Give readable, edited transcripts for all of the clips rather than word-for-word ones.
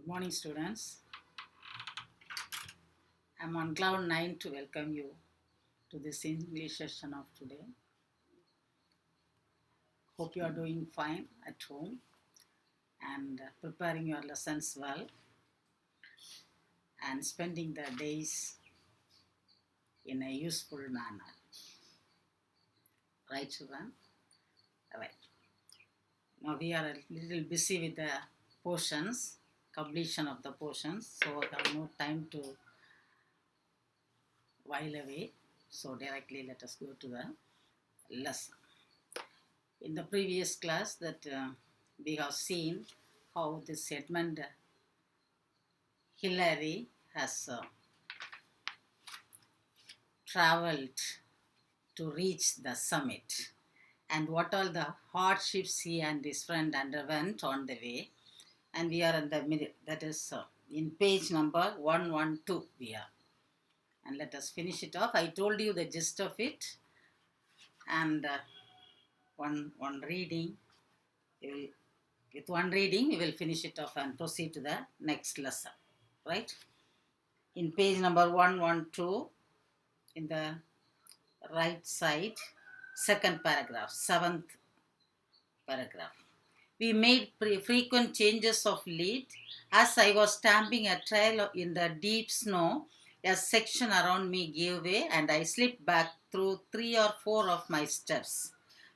Good morning, students. I'm on cloud 9 to welcome you to this English session of today. Hope you are doing fine at home and preparing your lessons well and spending the days in a useful manner. Right, children? Right. Now we are a little busy with the portions, completion of the portions, so I have no time to while away. So directly let us go to the lesson. In the previous class that we have seen how this Edmund Hillary has traveled to reach the summit and what all the hardships he and his friend underwent on the way. And we are in the middle, that is in page number 112 we are. And let us finish it off. I told you the gist of it and one reading. With one reading, we will finish it off and proceed to the next lesson, right? In page number 112, in the right side, second paragraph, seventh paragraph. We made frequent changes of lead. As I was stamping a trail in the deep snow, a section around me gave way and I slipped back through 3 or 4 of my steps.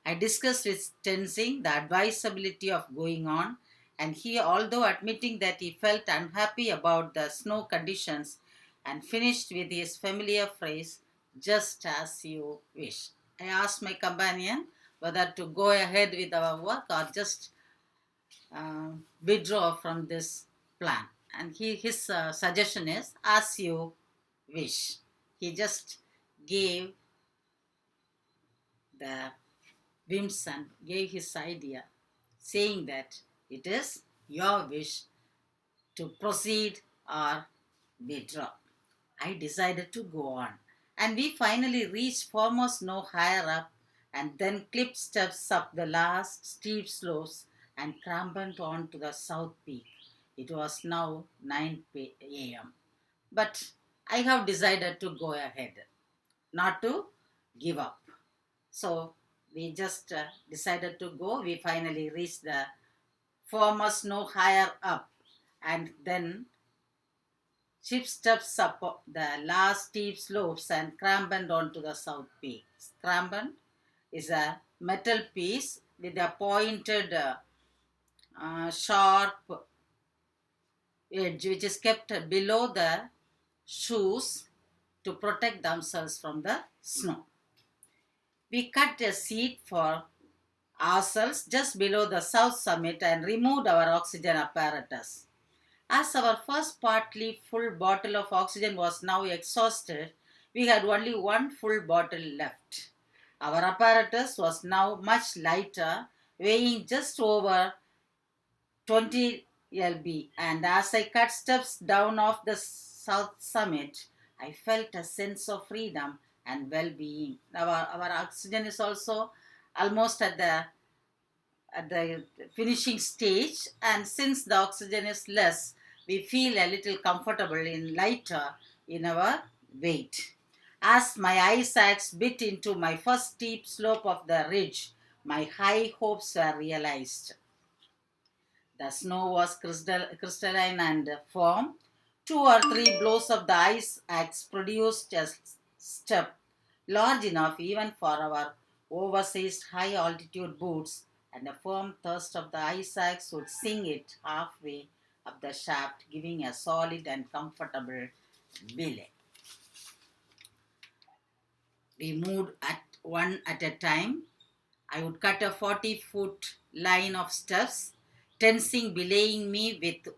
I discussed with Tenzing the advisability of going on, and he, although admitting that he felt unhappy about the snow conditions, and finished with his familiar phrase, just as you wish. I asked my companion whether to go ahead with our work or just withdraw from this plan. And his suggestion is, as you wish. He just gave the whims and gave his idea, saying that it is your wish to proceed or withdraw. I decided to go on, and we finally reached foremost no higher up and then clipped steps up the last steep slopes and clambered on to the south peak. It was now 9 a.m. But I have decided to go ahead, not to give up. So we just decided to go. We finally reached the foremost no higher up and then ship steps up the last steep slopes and crammed onto the south peak. Crammed is a metal piece with a pointed, sharp edge which is kept below the shoes to protect themselves from the snow. We cut a seat for ourselves just below the south summit and removed our oxygen apparatus. As our first partly full bottle of oxygen was now exhausted, we had only one full bottle left. Our apparatus was now much lighter, weighing just over 20 lb, and as I cut steps down off the south summit, I felt a sense of freedom and well-being. Our oxygen is also almost at the finishing stage, and since the oxygen is less, we feel a little comfortable and lighter in our weight. As my ice axe bit into my first steep slope of the ridge, my high hopes were realized. The snow was crystalline and firm. 2 or 3 blows of the ice axe produced a step large enough even for our oversized high altitude boots, and the firm thrust of the ice axe would sink it halfway up the shaft, giving a solid and comfortable belay. We moved at one at a time. I would cut a 40-foot line of steps, Tenzing belaying me with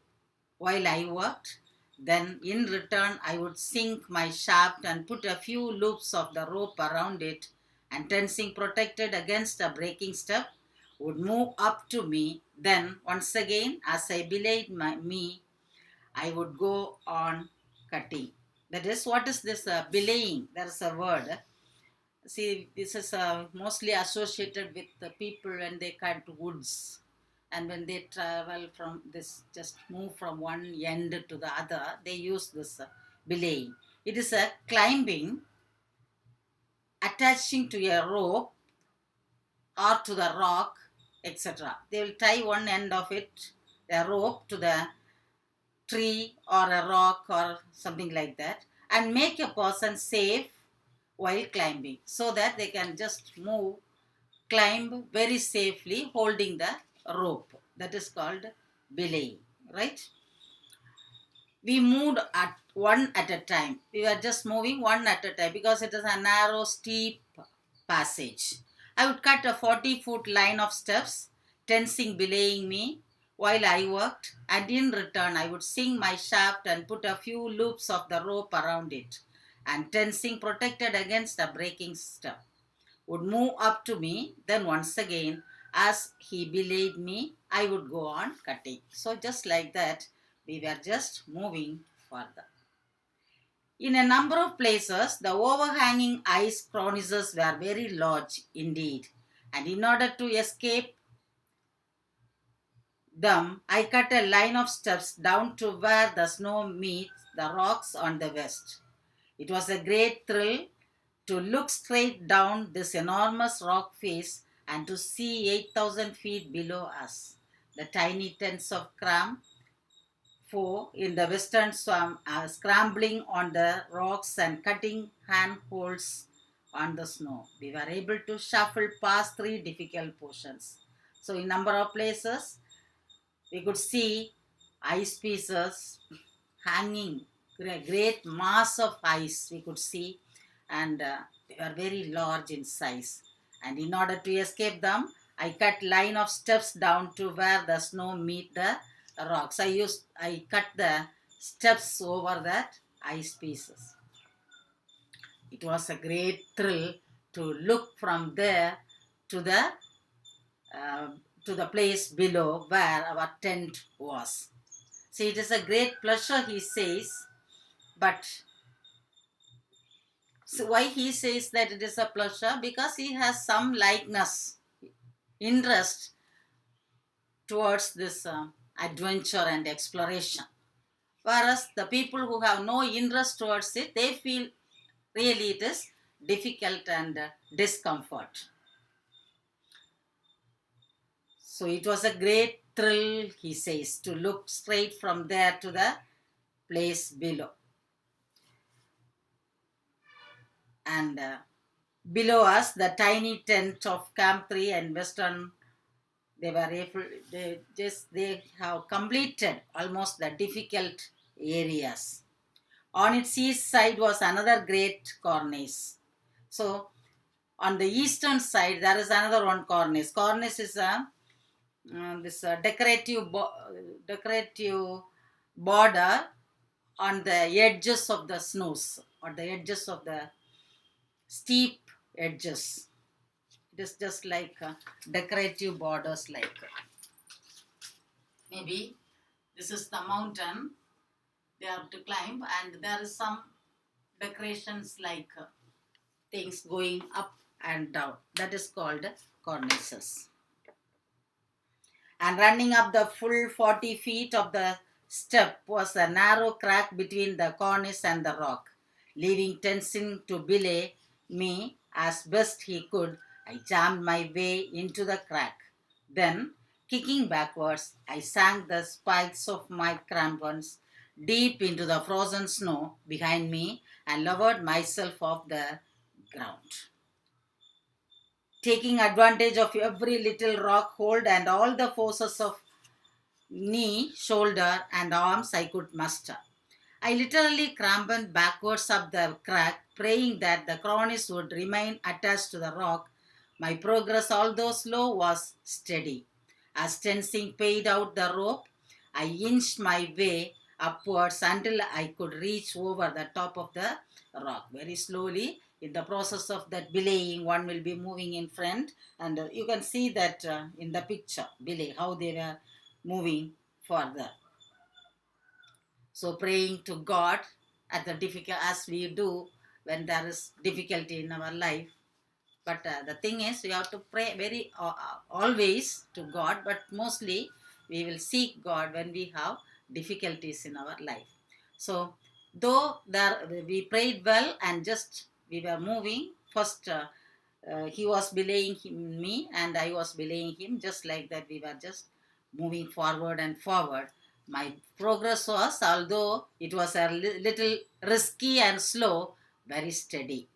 while I worked. Then in return, I would sink my shaft and put a few loops of the rope around it, and Tenzing, protected against a breaking step, would move up to me. Then once again, as I belayed me, I would go on cutting. That is, what is this belaying? There is a word. See, this is mostly associated with the people when they cut woods. And when they travel from this, just move from one end to the other, they use this belaying. It is a climbing attaching to a rope or to the rock, etc. They will tie one end of it, a rope, to the tree or a rock or something like that, and make a person safe while climbing, so that they can just climb very safely holding the rope. That is called belaying, right? We moved at one at a time. We were just moving one at a time because it is a narrow, steep passage. I would cut a 40-foot line of steps, tensing belaying me while I worked, and in return I would sing my shaft and put a few loops of the rope around it, and tensing protected against a breaking step. Would move up to me, then once again, as he belayed me, I would go on cutting. So just like that, we were just moving further. In a number of places, the overhanging ice cornices were very large indeed, and in order to escape them, I cut a line of steps down to where the snow meets the rocks on the west. It was a great thrill to look straight down this enormous rock face and to see 8,000 feet below us. The tiny tents of Cram 4 in the western swamp are scrambling on the rocks and cutting handholds on the snow. We were able to shuffle past three difficult portions. So, in number of places, we could see ice pieces hanging, great mass of ice we could see, and they were very large in size. And in order to escape them, I cut line of steps down to where the snow meet the rocks. I cut the steps over that ice pieces. It was a great thrill to look from there to the uh, to the place below where our tent was. See, it is a great pleasure, he says, but so why he says that it is a pleasure? Because he has some likeness, interest towards this adventure and exploration. Whereas the people who have no interest towards it, they feel really it is difficult and discomfort. So it was a great thrill, he says, to look straight from there to the place below. And below us, the tiny tent of Camp 3 and Western, they have completed almost the difficult areas. On its east side was another great cornice. So on the eastern side, there is another one cornice. Cornice is this decorative border on the edges of the snows, or the edges of the steep edges. It is just like decorative borders, like maybe this is the mountain they have to climb, and there is some decorations like things going up and down. That is called cornices. And running up the full 40 feet of the step was a narrow crack between the cornice and the rock. Leaving Tenzin to belay me as best he could, I jammed my way into the crack. Then, kicking backwards, I sank the spikes of my crampons deep into the frozen snow behind me and lowered myself off the ground. Taking advantage of every little rock hold and all the forces of knee, shoulder, and arms I could muster, I literally crambled backwards up the crack, praying that the cornice would remain attached to the rock. My progress, although slow, was steady. As Tenzing paid out the rope, I inched my way upwards until I could reach over the top of the rock. Very slowly, in the process of that belaying, one will be moving in front, and you can see that in the picture, belay, how they were moving further. So praying to God at the difficult, as we do when there is difficulty in our life, But the thing is, we have to pray very always to God, but mostly we will seek God when we have difficulties in our life. So, though there we prayed well and just we were moving, first he was belaying me and I was belaying him, just like that we were just moving forward and forward. My progress was, although it was a little risky and slow, very steady.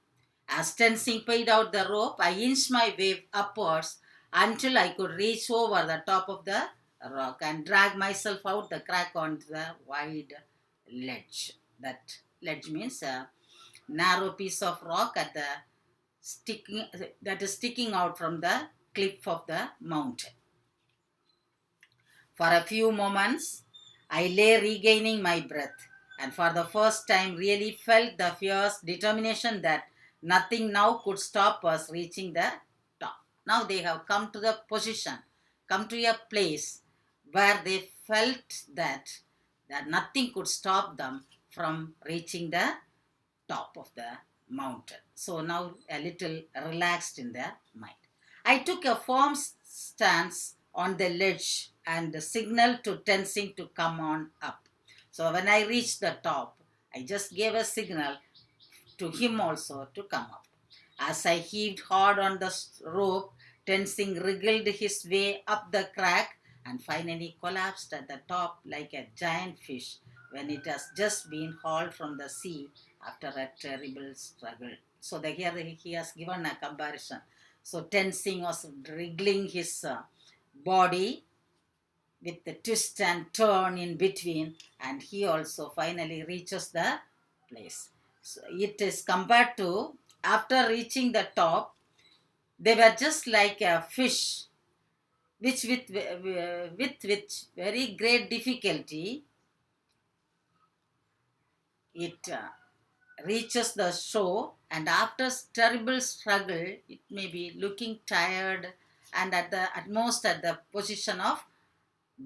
As tensing paid out the rope, I inched my way upwards until I could reach over the top of the rock and drag myself out the crack onto the wide ledge. That ledge means a narrow piece of rock at the sticking that is sticking out from the cliff of the mountain. For a few moments, I lay regaining my breath, and for the first time really felt the fierce determination that nothing now could stop us reaching the top. Now they have come to the position, come to a place where they felt that nothing could stop them from reaching the top of the mountain. So now a little relaxed in their mind. I took a firm stance on the ledge and signaled to Tenzing to come on up. So when I reached the top, I just gave a signal to him also to come up. As I heaved hard on the rope, Tenzing wriggled his way up the crack and finally collapsed at the top like a giant fish when it has just been hauled from the sea after a terrible struggle. So here he has given a comparison. So Tenzing was wriggling his body with the twist and turn in between, and he also finally reaches the place. So it is compared to after reaching the top, they were just like a fish, which with very great difficulty it reaches the shore, and after terrible struggle it may be looking tired and at most at the position of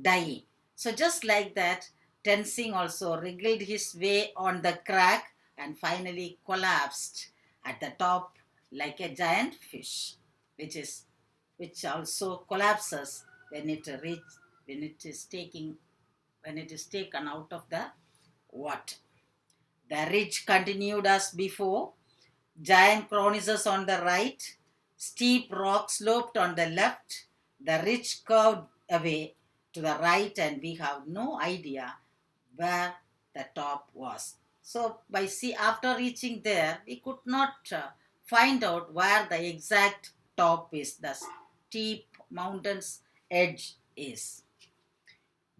dying. So just like that, Tenzing also wriggled his way on the crack and finally collapsed at the top like a giant fish, which also collapses when when it is taken out of the water. The ridge continued as before, giant cornices on the right, steep rock sloped on the left, the ridge curved away to the right, and we have no idea where the top was. So after reaching there, we could not find out where the exact top is, the steep mountain's edge is.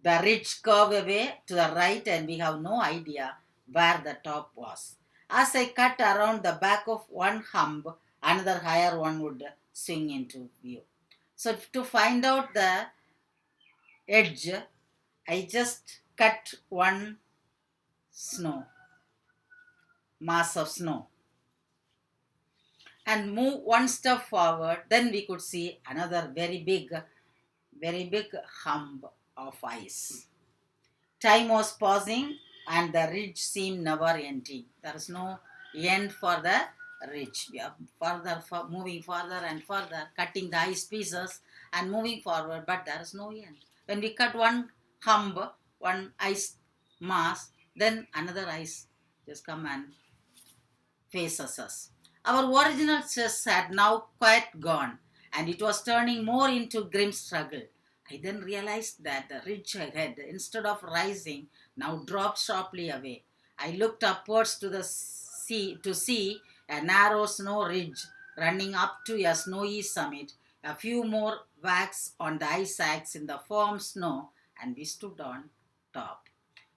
The ridge curved away to the right, and we have no idea where the top was. As I cut around the back of one hump, another higher one would swing into view. So to find out the edge, I just cut one mass of snow, and move one step forward. Then we could see another very big hump of ice. Time was passing and the ridge seemed never ending. There is no end for the ridge. We are moving further and further, cutting the ice pieces and moving forward, but there is no end. When we cut one hump, one ice mass, then another ice just come and faces us. Our original stress had now quite gone, and it was turning more into grim struggle. I then realized that the ridge ahead, instead of rising, now dropped sharply away. I looked upwards to the sea to see a narrow snow ridge running up to a snowy summit, a few more whacks on the ice axe in the firm snow, and we stood on top.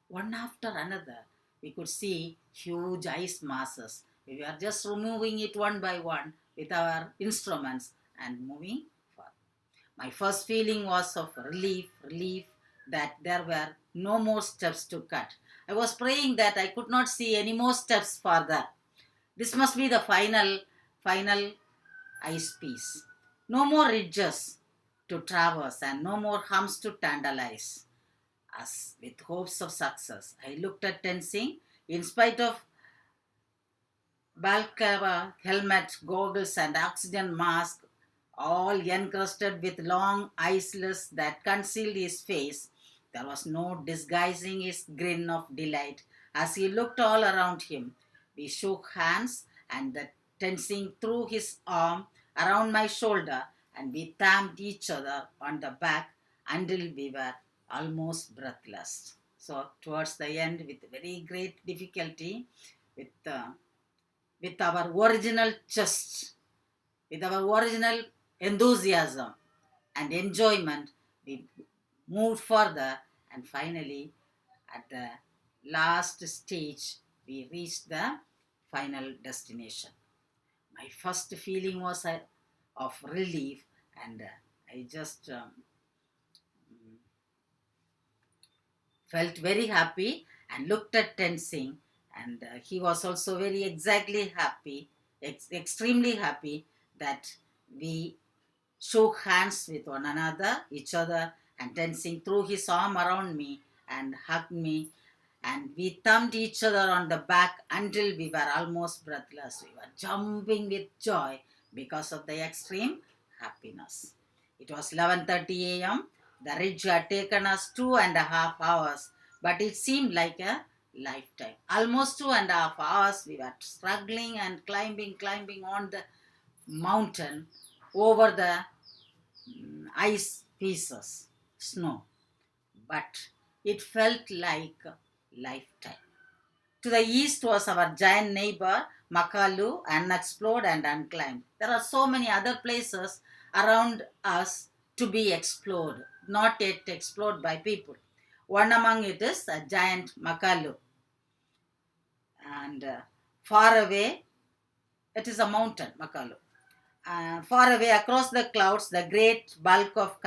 One after another, we could see huge ice masses. We were just removing it one by one with our instruments and moving forward. My first feeling was of relief that there were no more steps to cut. I was praying that I could not see any more steps further. This must be the final ice piece. No more ridges to traverse and no more humps to tantalize us with hopes of success. I looked at Tenzing. In spite of balaclava, helmet, goggles, and oxygen mask, all encrusted with long icelets that concealed his face. There was no disguising his grin of delight as he looked all around him. We shook hands, and the tensing threw his arm around my shoulder, and we thanked each other on the back until we were almost breathless. So, towards the end, with very great difficulty, with with our original chest, with our original enthusiasm and enjoyment, we moved further, and finally, at the last stage, we reached the final destination. My first feeling was of relief, and I just felt very happy and looked at Tenzing, and he was also very exactly happy, extremely happy that we shook hands with one another, each other, and Tenzing threw his arm around me and hugged me, and we thumped each other on the back until we were almost breathless. We were jumping with joy because of the extreme happiness. It was 11:30 a.m. The ridge had taken us 2.5 hours, but it seemed like a lifetime. Almost 2.5 hours we were struggling and climbing on the mountain over the ice pieces, snow, but it felt like a lifetime. To the east was our giant neighbor, Makalu, unexplored and unclimbed. There are so many other places around us to be explored, not yet explored by people. One among it is a giant Makalu, and far away it is a mountain, Makalu. Far away across the clouds, the great bulk of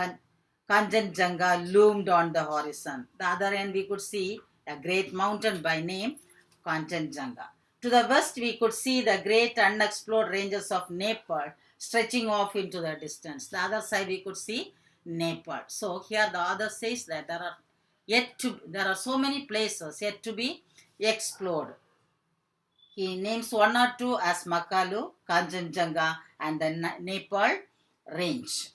Kanchenjunga loomed on the horizon. The other end, we could see a great mountain by name Kanchenjunga. To the west, we could see the great unexplored ranges of Nepal stretching off into the distance. The other side, we could see Nepal. So here, the author says that there are so many places yet to be explored. He names one or two as Makalu, Kanchenjunga, and the Nepal range.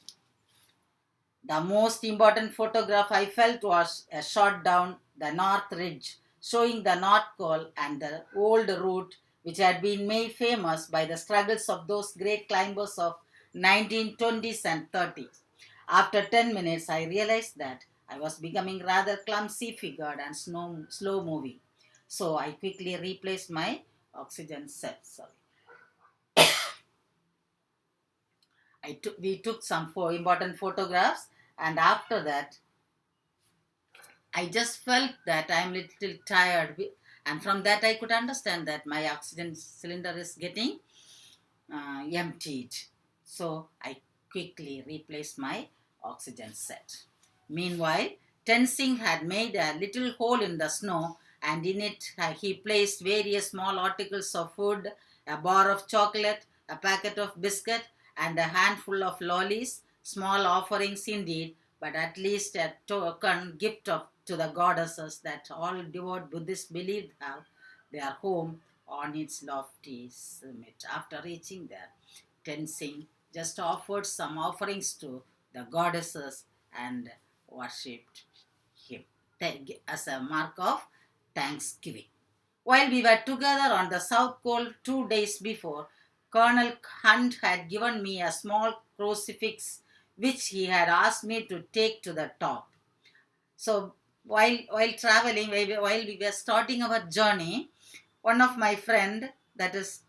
The most important photograph I felt was a shot down the North Ridge, showing the North Col and the old route which had been made famous by the struggles of those great climbers of 1920s and 30s. After 10 minutes, I realized that I was becoming rather clumsy figured and slow moving. So I quickly replaced my oxygen set. Sorry. We took some important photographs, and after that I just felt that I'm a little tired, and from that I could understand that my oxygen cylinder is getting emptied. So I quickly replaced my oxygen set. Meanwhile, Tenzing had made a little hole in the snow, and in it he placed various small articles of food, a bar of chocolate, a packet of biscuit, and a handful of lollies. Small offerings indeed, but at least a token gift to the goddesses that all devout Buddhists believed have their home on its lofty summit. After reaching there, Tenzing just offered some offerings to the goddesses and worshipped him as a mark of thanksgiving. While we were together on the South Col 2 days before, Colonel Hunt had given me a small crucifix which he had asked me to take to the top. So while traveling, while we were starting our journey, one of my friend, that is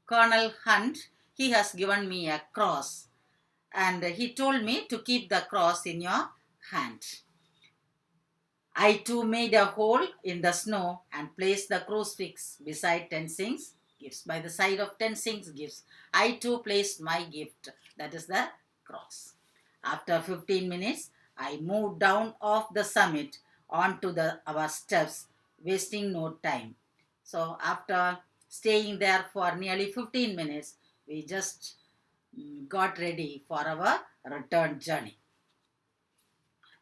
Colonel Hunt, he has given me a cross, and he told me to keep the cross in your hand. I too made a hole in the snow and placed the crucifix beside Tenzing's gifts. By the side of Tenzing's gifts, I too placed my gift, that is the cross. After 15 minutes, I moved down off the summit onto our steps, wasting no time. So after staying there for nearly 15 minutes, we just got ready for our return journey.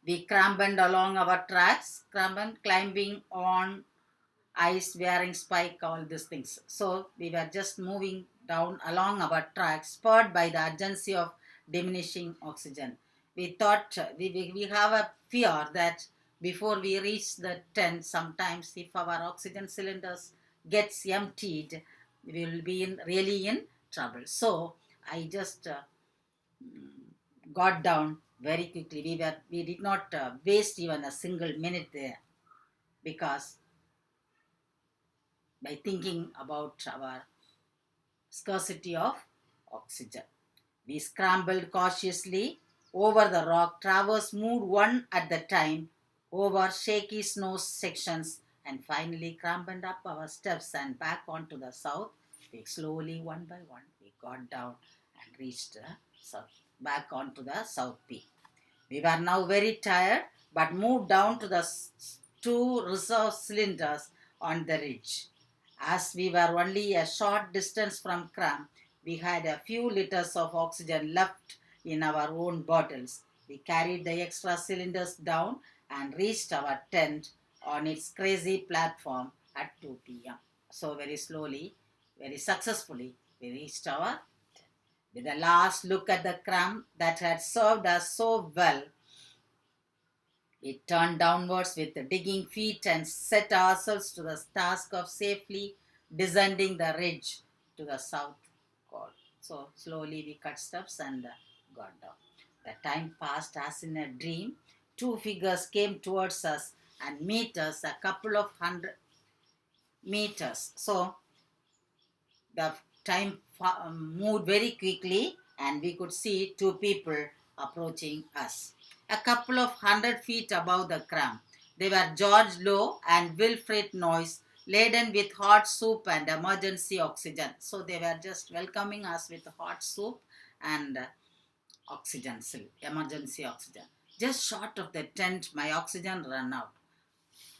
We crambled along our tracks, climbing on ice, wearing spike, all these things. So we were just moving down along our track, spurred by the urgency of diminishing oxygen. We thought we have a fear that before we reach the tent, sometimes if our oxygen cylinders gets emptied, we will be really in trouble. So I just got down very quickly. We did not waste even a single minute there because by thinking about our scarcity of oxygen. We scrambled cautiously over the rock. Traverse moved one at a time over shaky snow sections and finally scrambled up our steps and back onto the south. We slowly, one by one, we got down and reached the south, back onto the south peak. We were now very tired but moved down to the two reserve cylinders on the ridge. As we were only a short distance from camp, we had a few liters of oxygen left in our own bottles. We carried the extra cylinders down and reached our tent on its crazy platform at 2 p.m. So, very slowly, very successfully, we reached our tent. With a last look at the camp that had served us so well, we turned downwards with digging feet and set ourselves to the task of safely descending the ridge to the south col. So slowly we cut steps and got down. The time passed as in a dream. Two figures came towards us and meet us a couple of 100 meters. So the time moved very quickly and we could see two people approaching us. A couple of 100 feet above the ground, they were George Lowe and Wilfred Noyes, laden with hot soup and emergency oxygen. So they were just welcoming us with hot soup and oxygen, emergency oxygen. Just short of the tent, my oxygen ran out.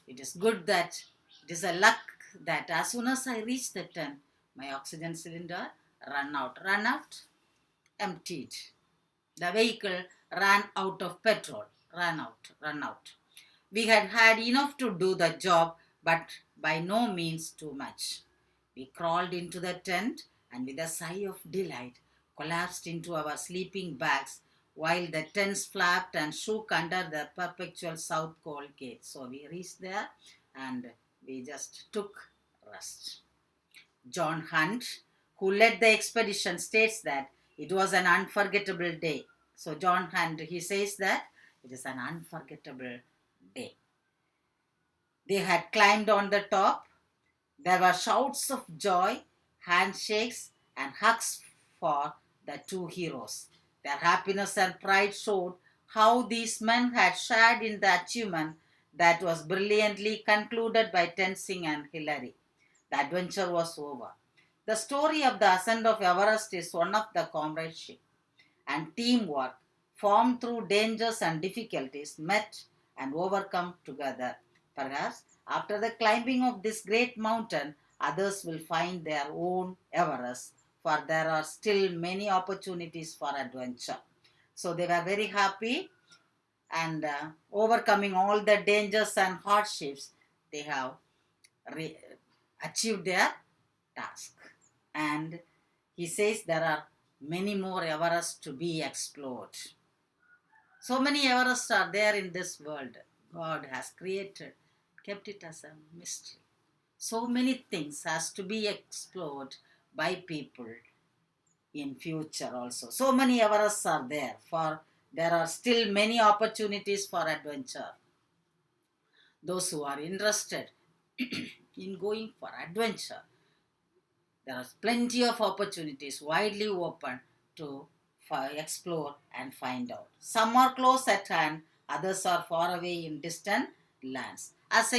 It is good that it is a luck that as soon as I reached the tent, my oxygen cylinder ran out, emptied. The vehicle ran out of petrol, ran out. We had had enough to do the job, but by no means too much. We crawled into the tent and with a sigh of delight collapsed into our sleeping bags while the tents flapped and shook under the perpetual south cold gate. So we reached there and we just took rest. John Hunt, who led the expedition, states that it was an unforgettable day. So John Hunt, he says that it is an unforgettable day. They had climbed on the top. There were shouts of joy, handshakes, and hugs for the two heroes. Their happiness and pride showed how these men had shared in the achievement that was brilliantly concluded by Tenzing and Hillary. The adventure was over. The story of the ascent of Everest is one of the comradeship and teamwork formed through dangers and difficulties met and overcome together. Perhaps after the climbing of this great mountain, others will find their own Everest, for there are still many opportunities for adventure. So they were very happy and overcoming all the dangers and hardships, they have re- achieved their task. And he says there are many more Everests to be explored. So many Everests are there in this world. God has created, kept it as a mystery. So many things has to be explored by people in future also. So many Everests are there. For there are still many opportunities for adventure. Those who are interested in going for adventure, there are plenty of opportunities widely open to explore and find out. Some are close at hand, others are far away in distant lands. As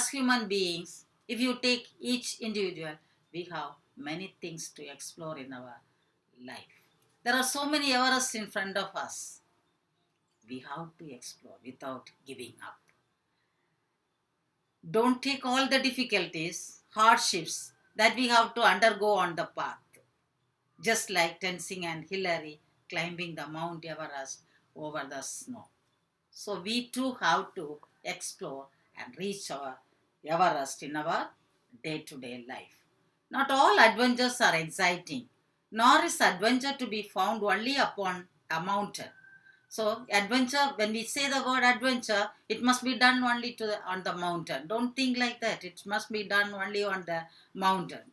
human beings, if you take each individual, we have many things to explore in our life. There are so many Everests in front of us. We have to explore without giving up. Don't take all the difficulties, hardships that we have to undergo on the path. Just like Tenzing and Hillary climbing the Mount Everest over the snow. So we too have to explore and reach our Everest in our day-to-day life. Not all adventures are exciting, nor is adventure to be found only upon a mountain. So adventure, when we say the word adventure, it must be done only on the mountain. Don't think like that. It must be done only on the mountain.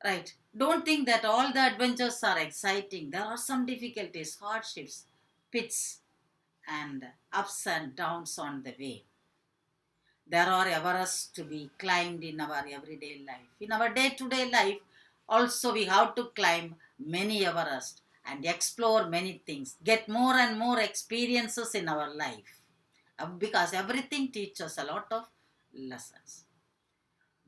Right. Don't think that all the adventures are exciting. There are some difficulties, hardships, pits, and ups and downs on the way. There are Everests to be climbed in our everyday life. In our day-to-day life, also we have to climb many Everest and explore many things, get more and more experiences in our life. Because everything teaches a lot of lessons.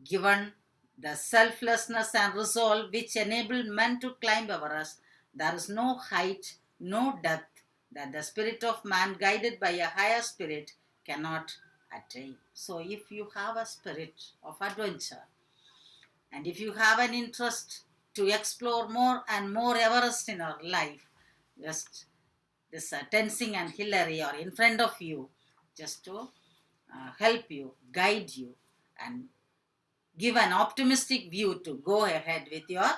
Given the selflessness and resolve which enable men to climb Everest, there is no height, no depth that the spirit of man, guided by a higher spirit, cannot attain. So, if you have a spirit of adventure and if you have an interest to explore more and more Everest in our life, just this Tenzing and Hillary are in front of you just to help you, guide you, and give an optimistic view to go ahead with your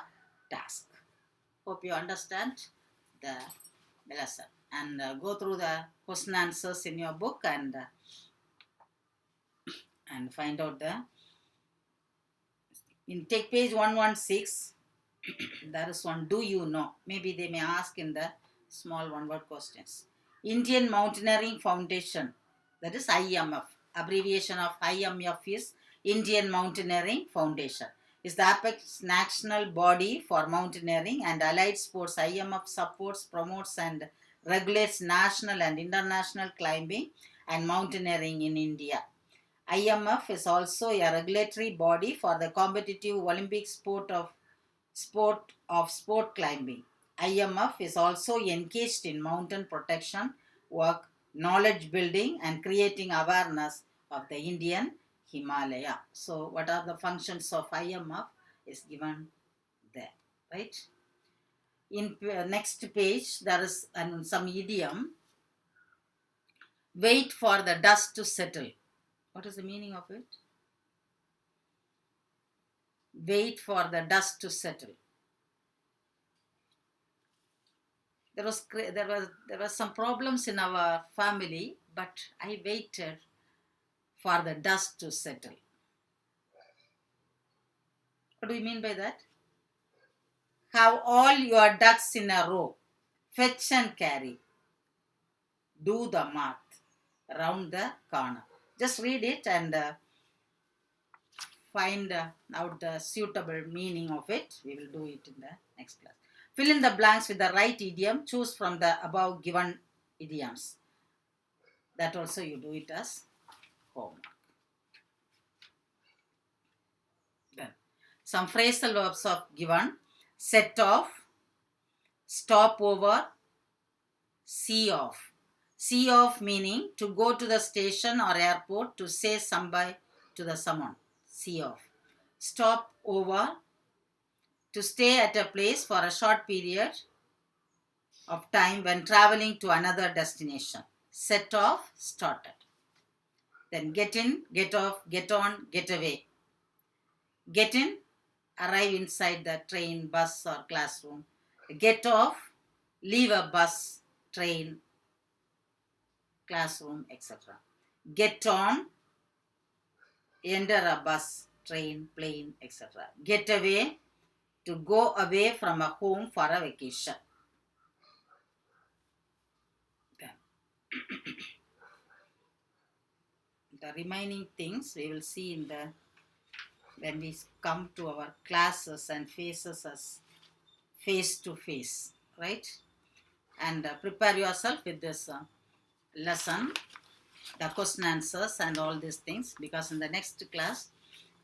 task. Hope you understand the lesson and go through the question answers in your book and find out take page 116. There is one, do you know? Maybe they may ask in the small one word questions. Indian Mountaineering Foundation, that is IMF. Abbreviation of IMF is Indian Mountaineering Foundation. Is the apex national body for mountaineering and allied sports. IMF supports, promotes and regulates national and international climbing and mountaineering in India. IMF is also a regulatory body for the competitive Olympic sport climbing. IMF is also engaged in mountain protection work, knowledge building, and creating awareness of the Indian Himalaya. So, what are the functions of IMF is given there, right? In next page, there is some idiom. Wait for the dust to settle. What is the meaning of it? Wait for the dust to settle. There was some problems in our family, but I waited for the dust to settle. What do you mean by that? Have all your ducks in a row. Fetch and carry. Do the math. Round the corner. Just read it and find out the suitable meaning of it. We will do it in the next class. Fill in the blanks with the right idiom. Choose from the above given idioms. That also you do it as homework. Then some phrasal verbs are given. Set off, stop over, see off. See off meaning to go to the station or airport to say somebody to the someone. See off. Stop over, to stay at a place for a short period of time when traveling to another destination. Set off, started. Then get in, get off, get on, get away. Get in, arrive inside the train, bus or classroom. Get off, leave a bus, train, classroom, etc. Get on, enter a bus, train, plane, etc. Get away, to go away from a home for a vacation. Then the remaining things we will see when we come to our classes and faces us face to face, right? And prepare yourself with this lesson, the question answers and all these things, because in the next class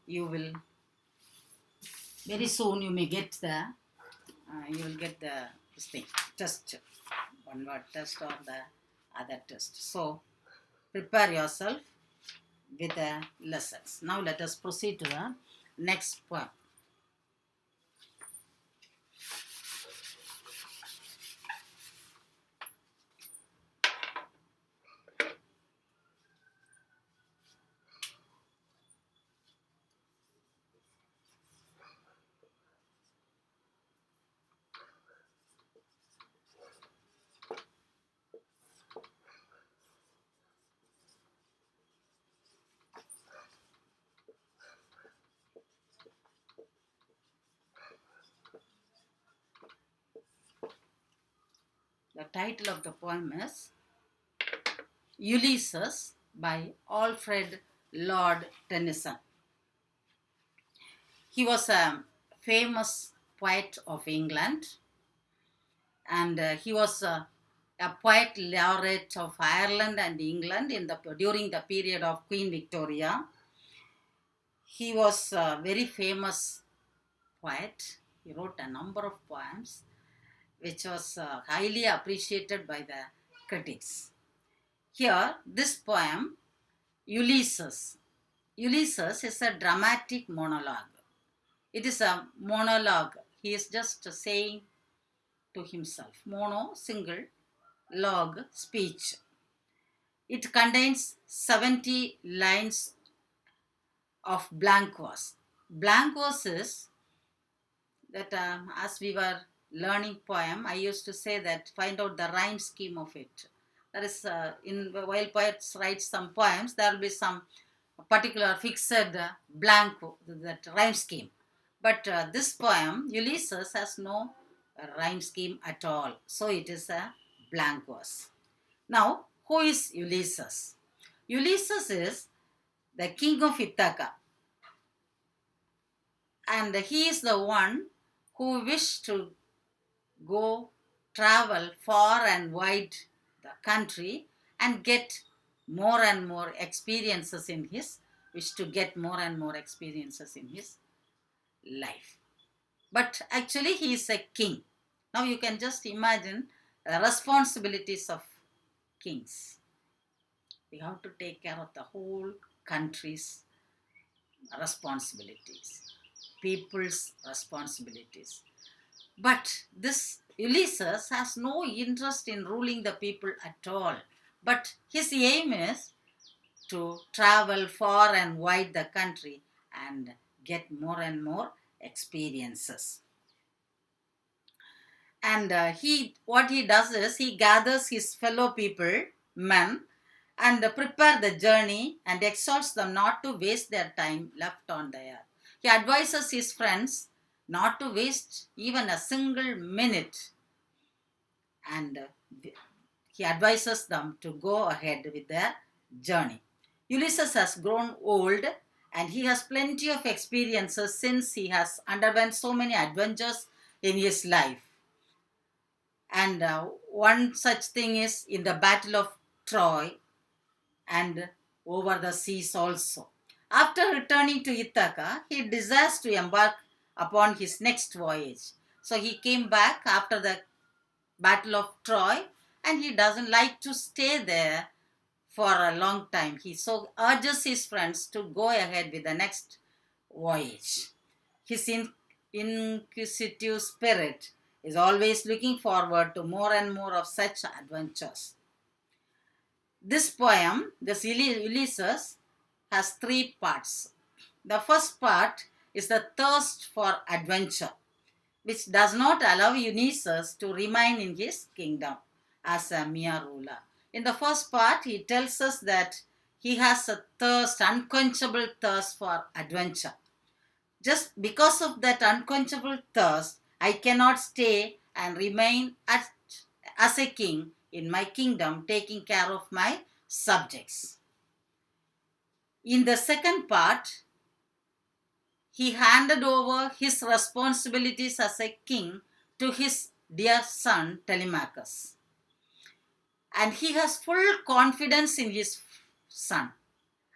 you will very soon you may get you will get this thing, test, one word test or the other test. So prepare yourself with the lessons. Now let us proceed to the next point. title of the poem is Ulysses by Alfred Lord Tennyson. He was a famous poet of England, and he was a poet laureate of Ireland and England during the period of Queen Victoria. He was a very famous poet. He wrote a number of poems which was highly appreciated by the critics. Here, this poem, Ulysses. Ulysses is a dramatic monologue. It is a monologue. He is just saying to himself. Mono, single, log, speech. It contains 70 lines of blank verse. Blank verse is that as we were learning poem, I used to say that find out the rhyme scheme of it. That is, while poets write some poems, there will be some particular fixed blank that rhyme scheme. But this poem, Ulysses, has no rhyme scheme at all. So it is a blank verse. Now, who is Ulysses? Ulysses is the king of Ithaca. And he is the one who wished to go travel far and wide the country and get more and more experiences in his wish to get more and more experiences in his life. But actually he is a king. Now you can just imagine the responsibilities of kings. We have to take care of the whole country's responsibilities, people's responsibilities. But this Ulysses has no interest in ruling the people at all. But his aim is to travel far and wide the country and get more and more experiences. And what he does is he gathers his fellow people, men, and prepare the journey and exhorts them not to waste their time left on the earth. He advises his friends not to waste even a single minute, and he advises them to go ahead with their journey. Ulysses has grown old and he has plenty of experiences since he has underwent so many adventures in his life. And one such thing is in the Battle of Troy and over the seas also. After returning to Ithaca, he desires to embark upon his next voyage. So he came back after the Battle of Troy and he doesn't like to stay there for a long time. He so urges his friends to go ahead with the next voyage. His inquisitive spirit is always looking forward to more and more of such adventures. This poem, this Ulysses, has three parts. The first part is the thirst for adventure, which does not allow Ulysses to remain in his kingdom as a mere ruler. In the first part, he tells us that he has a thirst, unquenchable thirst for adventure. Just because of that unquenchable thirst, I cannot stay and remain as a king in my kingdom, taking care of my subjects. In the second part, he handed over his responsibilities as a king to his dear son Telemachus. And he has full confidence in his son.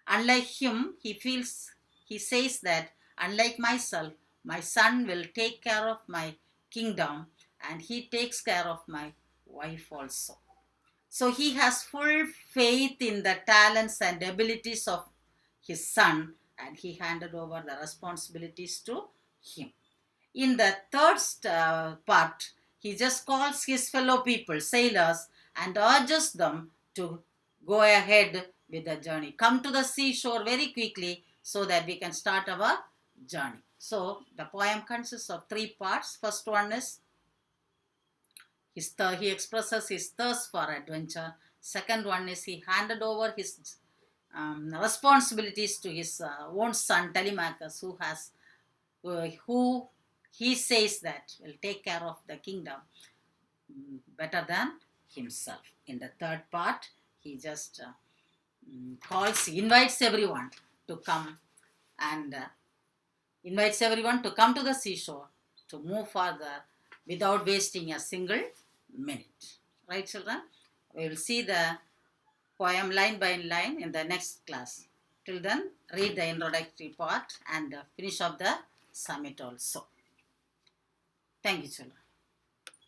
Unlike him, he says that, unlike myself, my son will take care of my kingdom and he takes care of my wife also. So he has full faith in the talents and abilities of his son and he handed over the responsibilities to him. In the third part, he just calls his fellow people, sailors, and urges them to go ahead with the journey. Come to the seashore very quickly so that we can start our journey. So the poem consists of three parts. First one is he expresses his thirst for adventure. Second one is he handed over his responsibilities to his own son Telemachus, who he says that will take care of the kingdom better than himself. In the third part, he just invites everyone to come and invites everyone to come to the seashore to move further without wasting a single minute. Right, children? We will see the poem line by line in the next class. Till then, read the introductory part and finish up the summit also. Thank you, children.